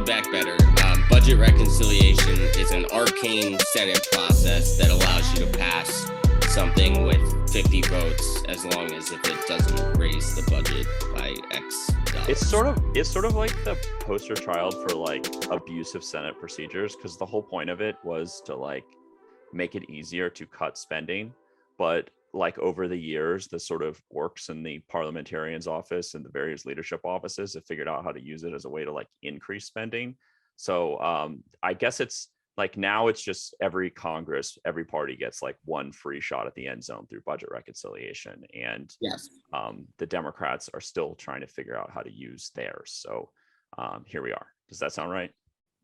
Build Back Better. Budget reconciliation is an arcane Senate process that allows you to pass something with 50 votes, as long as if it doesn't raise the budget by X dollars. It's sort of like the poster child for like abusive Senate procedures, because the whole point of it was to like make it easier to cut spending. But like over the years, the sort of orcs in the parliamentarian's office and the various leadership offices have figured out how to use it as a way to like increase spending. So I guess it's like now it's just every Congress, every party gets like one free shot at the end zone through budget reconciliation. And Yes. The Democrats are still trying to figure out how to use theirs. So here we are. Does that sound right?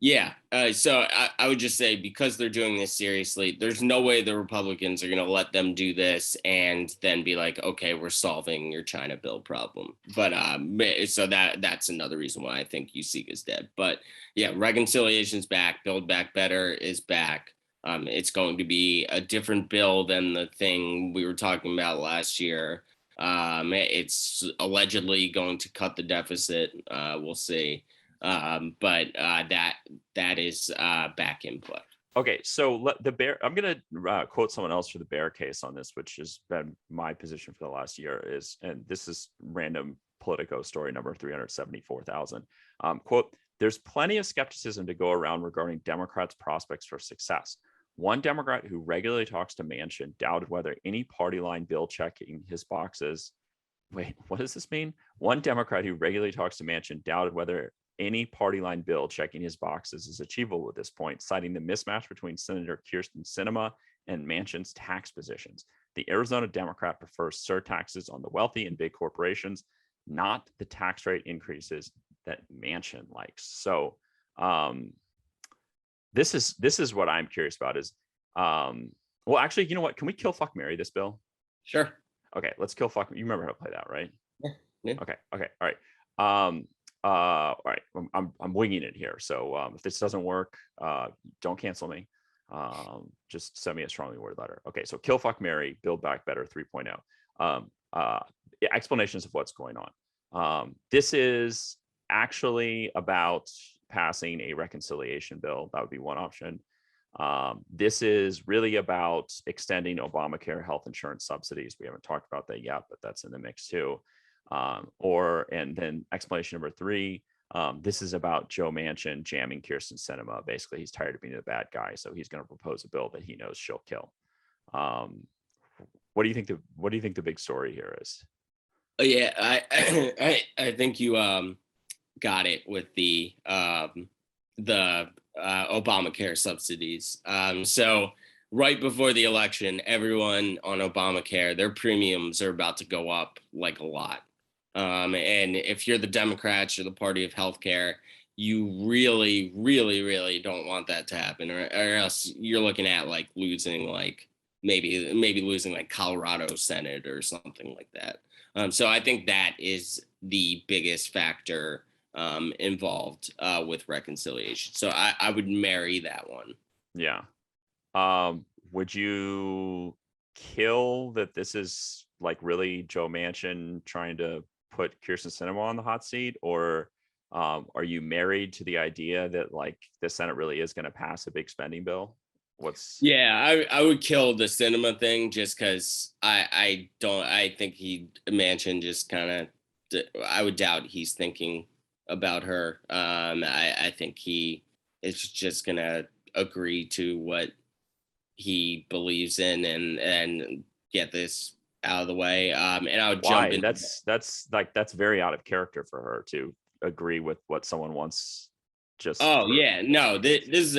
Yeah. So I would just say, because they're doing this seriously, there's no way the Republicans are going to let them do this and then be like, okay, we're solving your China bill problem. But so that's another reason why I think USIC is dead. But yeah, reconciliation's back. Build Back Better is back. It's going to be a different bill than the thing we were talking about last year. It's allegedly going to cut the deficit. We'll see. But that is back in play. Okay, so the bear. I'm going to quote someone else for the bear case on this, which has been my position for the last year. And this is random Politico story number 374,000. Quote: "There's plenty of skepticism to go around regarding Democrats' prospects for success. One Democrat who regularly talks to Manchin doubted whether any party line bill checking his boxes." Wait, what does this mean? One Democrat who regularly talks to Manchin doubted whether any party line bill checking his boxes is achievable at this point, citing the mismatch between Senator Kyrsten Sinema and Manchin's tax positions. The Arizona Democrat prefers surtaxes on the wealthy and big corporations, not the tax rate increases that Manchin likes. So this is what I'm curious about is, well, actually, you know what? Can we kill, fuck, marry this bill? Sure. Okay, let's kill, fuck. You remember how to play that, right? Yeah. Okay. All right. All right, I'm winging it here. So if this doesn't work, don't cancel me. Just send me a strongly worded letter. Okay, so kill, fuck, marry, Build Back Better 3.0. Explanations of what's going on. This is actually about passing a reconciliation bill. That would be one option. This is really about extending Obamacare health insurance subsidies. We haven't talked about that yet, but that's in the mix too. And then explanation number 3, this is about Joe Manchin jamming Kyrsten Sinema. Basically, he's tired of being the bad guy, so he's going to propose a bill that he knows she'll kill. What do you think the big story here is? Yeah, I think you got it with the Obamacare subsidies. So right before the election, everyone on Obamacare, their premiums are about to go up like a lot. And if you're the Democrats or the party of healthcare, you really, really, really don't want that to happen, or else you're looking at like losing like maybe losing like Colorado Senate or something like that. So I think that is the biggest factor involved with reconciliation. So I would marry that one. Yeah. Would you kill that this is like really Joe Manchin trying to put Kyrsten Sinema on the hot seat, or are you married to the idea that like the Senate really is going to pass a big spending bill? Yeah, I would kill the Sinema thing, just because I think Manchin just kind of, I would doubt he's thinking about her. I think he is just gonna agree to what he believes in and get this out of the way. And I would jump in. That's very out of character for her to agree with what someone wants. Yeah, no, this is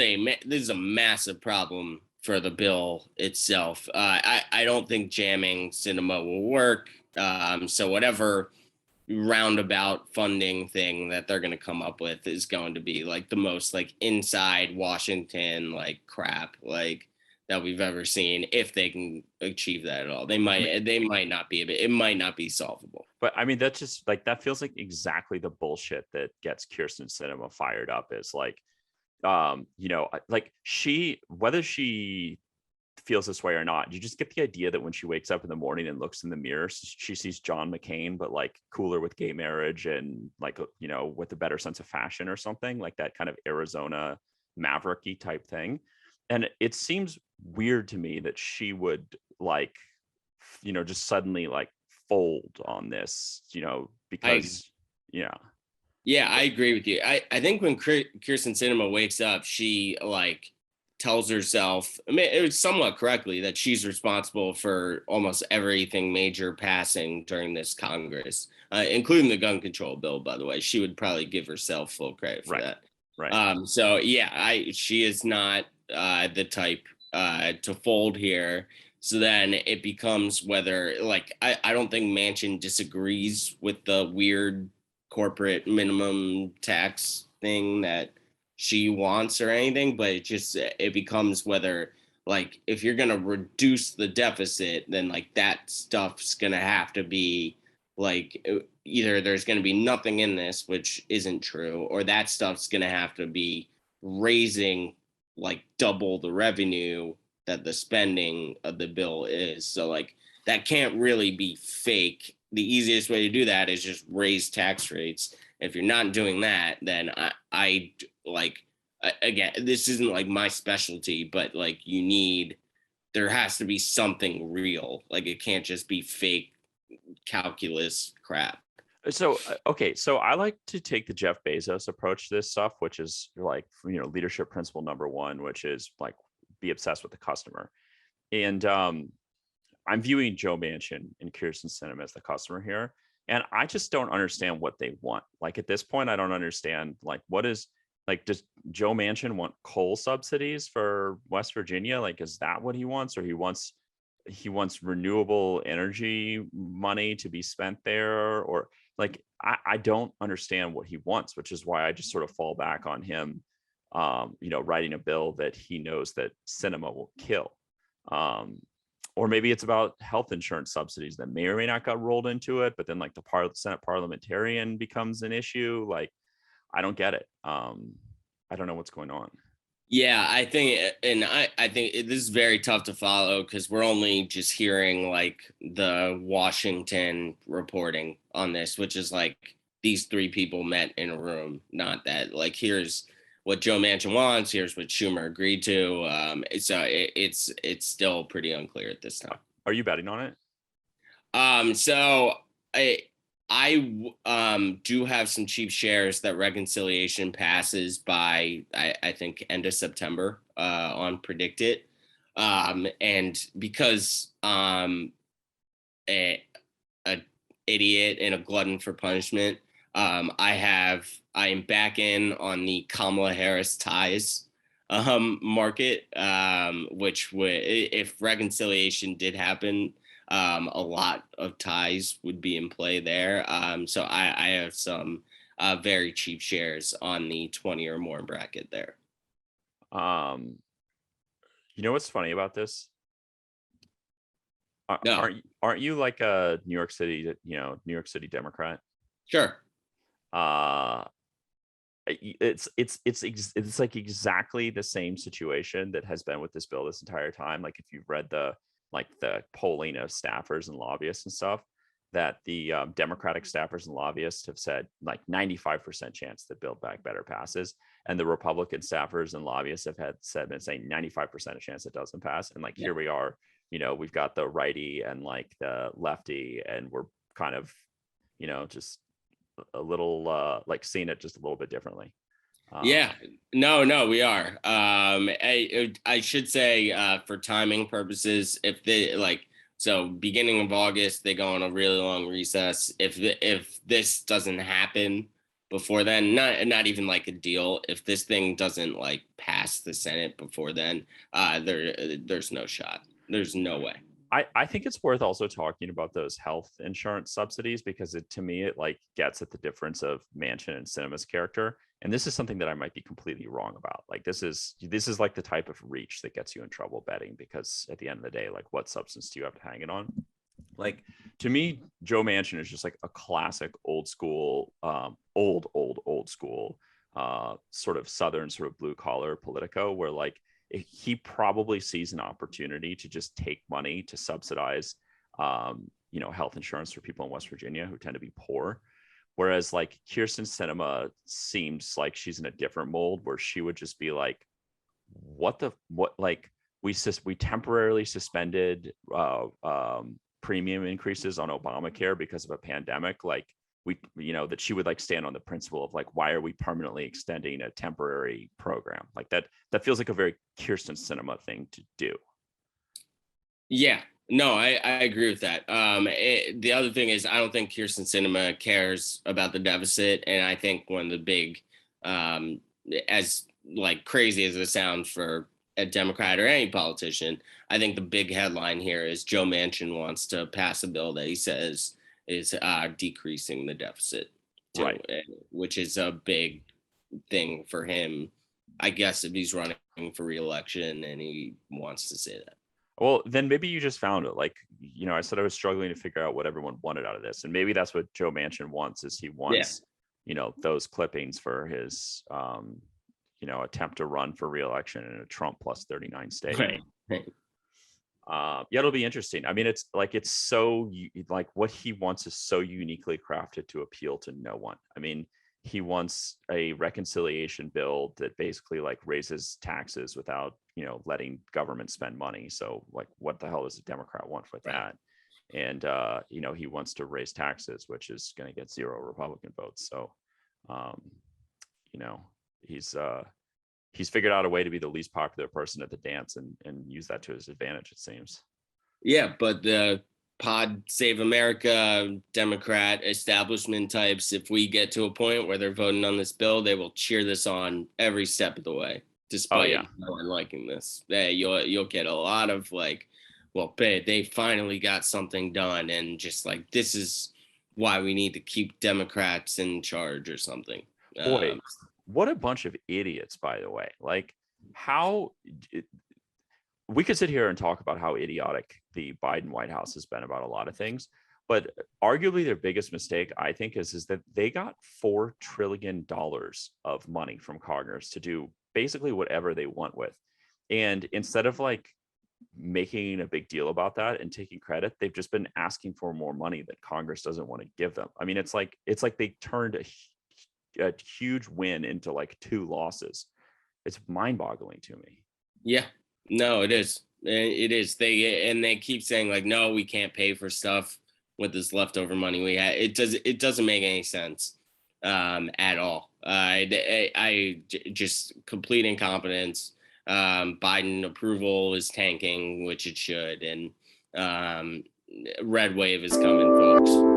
a massive problem for the bill itself. I don't think jamming Sinema will work. So whatever roundabout funding thing that they're going to come up with is going to be like the most like inside Washington like crap like that we've ever seen, if they can achieve that at all. They might not be, but it might not be solvable. But I mean, that's just like, that feels like exactly the bullshit that gets Kyrsten Sinema fired up, is like, like whether she feels this way or not. You just get the idea that when she wakes up in the morning and looks in the mirror, she sees John McCain, but like cooler with gay marriage and like, you know, with a better sense of fashion or something like that, kind of Arizona mavericky type thing. And it seems weird to me that she would like, you know, just suddenly like fold on this, you know, because yeah. Yeah, I agree with you. I think when Kirsten Sinema wakes up, she like tells herself, I mean, it was somewhat correctly, that she's responsible for almost everything major passing during this Congress, including the gun control bill, by the way. She would probably give herself full credit for that. Right. So yeah, she is not the type to fold here. So then it becomes whether, like, I don't think Manchin disagrees with the weird corporate minimum tax thing that she wants or anything, but it becomes whether, like, if you're gonna reduce the deficit, then like that stuff's gonna have to be like either there's gonna be nothing in this, which isn't true, or that stuff's gonna have to be raising like double the revenue that the spending of the bill is. So like that can't really be fake. The easiest way to do that is just raise tax rates. If you're not doing that, then I like, again, this isn't like my specialty, but like there has to be something real. Like it can't just be fake calculus crap. So okay, so I like to take the Jeff Bezos approach to this stuff, which is like, you know, leadership principle number one, which is like be obsessed with the customer. And I'm viewing Joe Manchin and Kirsten Sinema as the customer here, and I just don't understand what they want. Like at this point, I don't understand like what is like, does Joe Manchin want coal subsidies for West Virginia? Like, is that what he wants, or he wants renewable energy money to be spent there, or like I don't understand what he wants, which is why I just sort of fall back on him, you know, writing a bill that he knows that Sinema will kill. Or maybe it's about health insurance subsidies that may or may not got rolled into it, but then like the Senate parliamentarian becomes an issue. Like, I don't get it. I don't know what's going on. Yeah, I think, and I think this is very tough to follow because we're only just hearing like the Washington reporting on this, which is like these three people met in a room, not that like here's what Joe Manchin wants, here's what Schumer agreed to. It's still pretty unclear at this time. Are you betting on it? So I do have some cheap shares that reconciliation passes by I think end of September on Predicted. And because a idiot and a glutton for punishment, I am back in on the Kamala Harris ties market, which would, if reconciliation did happen, a lot of ties would be in play there. So I have some very cheap shares on the 20 or more bracket there. You know what's funny about this? No, Aren't you like a New York City, New York City Democrat? sure. Uh it's like exactly the same situation that has been with this bill this entire time. Like if you've read the polling of staffers and lobbyists and stuff, that the Democratic staffers and lobbyists have said like 95% chance that Build Back Better passes, and the Republican staffers and lobbyists have been saying 95% of chance it doesn't pass. And like here we are, we've got the righty and like the lefty, and we're kind of, just a little like seeing it just a little bit differently. Yeah, no, we are. I should say for timing purposes, if they like, so beginning of August, they go on a really long recess. If this doesn't happen before then, not even like a deal. If this thing doesn't like pass the Senate before then, there's no shot. There's no way. I think it's worth also talking about those health insurance subsidies, because to me it like gets at the difference of Manchin and Sinema's character. And this is something that I might be completely wrong about. Like this is like the type of reach that gets you in trouble betting, because at the end of the day, like what substance do you have to hang it on? Like to me, Joe Manchin is just like a classic old school, old school, sort of Southern, sort of blue collar Politico, where like he probably sees an opportunity to just take money to subsidize, health insurance for people in West Virginia who tend to be poor. Whereas like Kyrsten Sinema seems like she's in a different mold where she would just be like, we temporarily suspended premium increases on Obamacare because of a pandemic. Like that she would like stand on the principle of like, why are we permanently extending a temporary program? Like that feels like a very Kyrsten Sinema thing to do. Yeah, no, I agree with that. The other thing is I don't think Kyrsten Sinema cares about the deficit. And I think one of the big, as like crazy as it sounds for a Democrat or any politician, I think the big headline here is Joe Manchin wants to pass a bill that he says is decreasing the deficit, too, right? Which is a big thing for him, I guess, if he's running for re-election and he wants to say that. Well, then maybe you just found it. Like, I said I was struggling to figure out what everyone wanted out of this, and maybe that's what Joe Manchin wants. Is he wants, those clippings for his, attempt to run for re-election in a Trump plus 39 state. Right. It'll be interesting. I mean, it's so like what he wants is so uniquely crafted to appeal to no one. I mean, he wants a reconciliation bill that basically like raises taxes without, letting government spend money. So like, what the hell does a Democrat want with that? And, he wants to raise taxes, which is going to get 0 Republican votes. So, he's figured out a way to be the least popular person at the dance and use that to his advantage, it seems. Yeah, but the Pod Save America Democrat establishment types, if we get to a point where they're voting on this bill, they will cheer this on every step of the way, despite no one liking this. You'll get a lot of like, well, they finally got something done, and just like, this is why we need to keep Democrats in charge or something. Boy, what a bunch of idiots, by the way. Like, we could sit here and talk about how idiotic the Biden White House has been about a lot of things, but arguably their biggest mistake, I think, is that they got $4 trillion of money from Congress to do basically whatever they want with. And instead of like making a big deal about that and taking credit, they've just been asking for more money that Congress doesn't want to give them. I mean, it's like they turned a huge win into like 2 losses. It's mind-boggling to me. Yeah, no, it is. It is. They keep saying like, no, we can't pay for stuff with this leftover money we had. It doesn't make any sense at all. Just complete incompetence. Biden approval is tanking, which it should, and red wave is coming, folks.